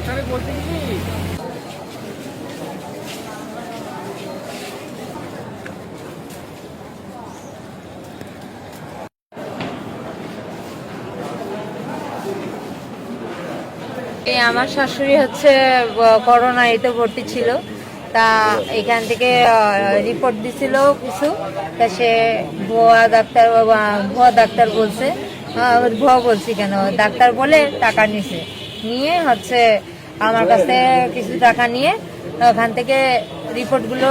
ডাক্তারে বলতে কি আমার শাশুড়ি হচ্ছে করোনা এতে ভর্তি ছিল, তা এখান থেকে রিপোর্ট দিছিল কিছু, তা সে ভুয়া ডাক্তার বলছে, ভুয়া বলছি কেন, ডাক্তার বলে টাকা নিয়ে হচ্ছে আমার কাছে কিছু টাকা নিয়ে ওখান থেকে রিপোর্টগুলো,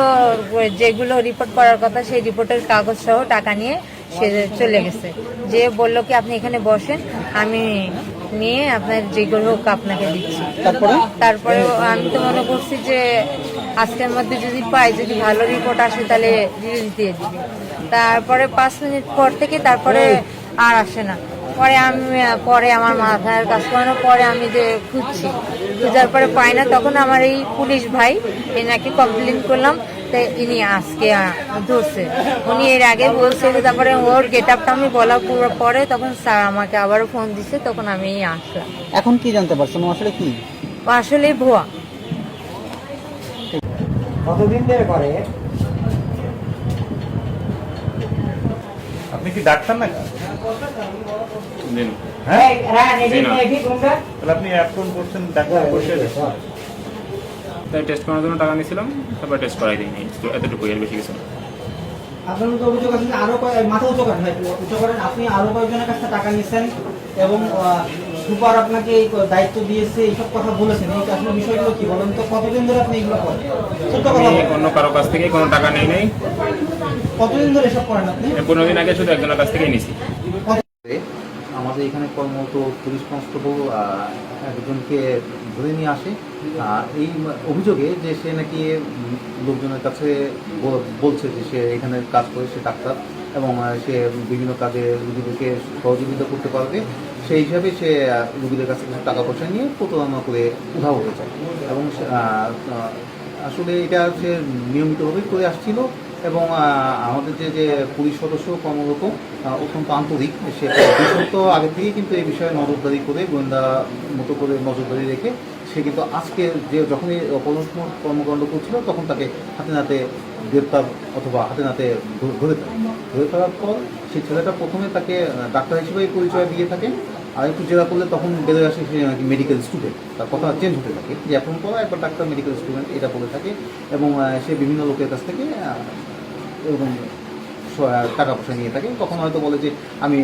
যেগুলো রিপোর্ট করার কথা সেই রিপোর্টের কাগজ সহ টাকা নিয়ে সে চলে গেছে। যে বললো কি আপনি এখানে বসেন, আমি নিয়ে আপনার যেগুলো হোক আপনাকে দিচ্ছি। তারপরে আমি তো মনে করছি যে আজকের মধ্যে যদি পাই, যদি ভালো রিপোর্ট আসে তাহলে রিলিজ দিয়ে দিবে। তারপরে 5 মিনিট পর থেকে তারপরে আর আসে না। পরে আমার মাথার কাজ করানোর পরে আমি যে খুঁজার পরে পাই না, তখন আমার এই পুলিশ ভাই এনাকে কমপ্লেন করলাম, তাই ইনি আজকে ধরছে। উনি এর আগে বলছে, তারপরে ওর গেট আপটা আমি বলা পরে তখন স্যার আমাকে আবারও ফোন দিছে, তখন আমি আসলাম। এখন কি জানতে পারছেন আসলে কি? আসলে ভুয়া। কতদিন ধরে করে? আপনি কি ডাক্তার না? হ্যাঁ, তাহলে আপনি অ্যাপ্রুভ করছেন ডাক্তার বসে তাই টেস্ট করার জন্য টাকা নিয়েছিলাম, তারপর টেস্ট করাই দিইনি, এতটুকু, এর বেশি কিছু না। আপনার মতো অভিযোগ আছে আরো মাথা উঁচু করেন, আপনি আরো কয়েকজনের কাছে টাকা নিয়েছেন এবং সুপার আপনাকে এই দায়িত্ব দিয়েছে, এইসব কথা বলেছেন। এই আসলে বিষয়গুলো কি বলেন তো? কতদিন ধরে আপনি এগুলো করেন? অন্য কারো কাছ থেকে কোনো টাকা নেই নাই। কতদিন ধরে এসব করেন আপনি? 15 দিন আগে শুধু একজনের কাছ থেকেই নিছি। আমাদের এখানে কর্মরত পুলিশ কনস্টেবল একজনকে ধরে নিয়ে আসে এই অভিযোগে যে সে নাকি লোকজনের কাছে বলছে যে সে এখানে কাজ করে, সে ডাক্তার এবং সে বিভিন্ন কাজে রুগীদেরকে সহযোগিতা করতে পারবে, সেই হিসাবে সে রুগীদের কাছে কিছু টাকা পয়সা নিয়ে প্রতারণা করে উধাও হতে চায়। এবং আসলে এটা সে নিয়মিতভাবেই করে আসছিল এবং আমাদের যে পুলিশ সদস্য কর্মরত অত্যন্ত আন্তরিক, সে 2 সপ্তাহ আগে থেকেই কিন্তু এই বিষয়ে নজরদারি করে, গোয়েন্দা মতো করে নজরদারি রেখে সে কিন্তু আজকে যে যখনই অপরাধ কর্মকাণ্ড করছিল তখন তাকে হাতে নাতে গ্রেপ্তার অথবা হাতে নাতে ধরে ফেলার পর সেই ছেলেটা প্রথমে তাকে ডাক্তার হিসেবেই পরিচয় দিয়ে থাকে, আর একটু জেরা করলে তখন বেরোয় আসে সে নাকি মেডিকেল স্টুডেন্ট। তার কথা চেঞ্জ হতে থাকে যে এখন পড়া একবার ডাক্তার, মেডিকেল স্টুডেন্ট এটা বলে থাকে এবং সে বিভিন্ন লোকের কাছ থেকে এরকম টাকা পয়সা নিয়ে থাকে। তখন হয়তো বলে যে আমি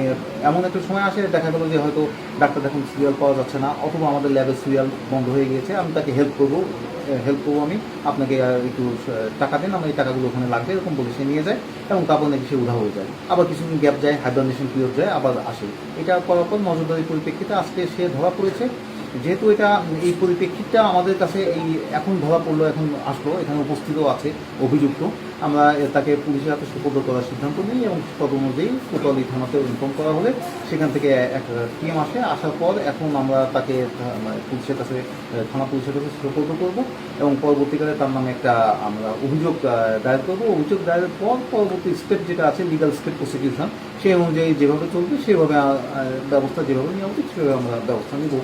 এমন একটা সময় আসে, দেখা গেলো যে হয়তো ডাক্তার এখন সিরিয়াল পাওয়া যাচ্ছে না অথবা আমাদের ল্যাবের সিরিয়াল বন্ধ হয়ে গিয়েছে, আমি তাকে হেল্প করবো আমি, আপনাকে একটু টাকা দেন, আমার এই টাকাগুলো ওখানে লাগবে, এরকম বলে সে নিয়ে যায় এবং তারপর নাকি সে উধাও হয়ে যায়। আবার কিছুদিন গ্যাপ যায়, হাইবারনেশন পিরিয়ড যায়, আবার আসে। এটা করার পর নজরদারির পরিপ্রেক্ষিতে আজকে সে ধরা পড়েছে। যেহেতু এটা এই পরিপ্রেক্ষিতটা আমাদের কাছে এই এখন ধরা পড়লো, এখন আসলো, এখানে উপস্থিতও আছে অভিযুক্ত, আমরা তাকে পুলিশের হাতে সুপর্দ করার সিদ্ধান্ত নিই এবং তদ অনুযায়ী কোতোয়ালি থানাতে ইনফর্ম করা হলে সেখান থেকে একটা টিম আসার পর এখন আমরা তাকে পুলিশের কাছে, থানা পুলিশের কাছে সুপর্দ করবো এবং পরবর্তীকালে তার নামে একটা আমরা অভিযোগ দায়ের করবো। অভিযোগ দায়েরের পর পরবর্তী স্টেপ যেটা আছে লিগাল স্টেপ প্রসিকিউশন, সেই অনুযায়ী যেভাবে চলবে সেভাবে ব্যবস্থা, যেভাবে নেওয়া উচিত সেভাবে আমরা ব্যবস্থা নেব।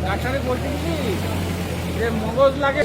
ডাক্তারে বলতে কি যে মগজ লাগে।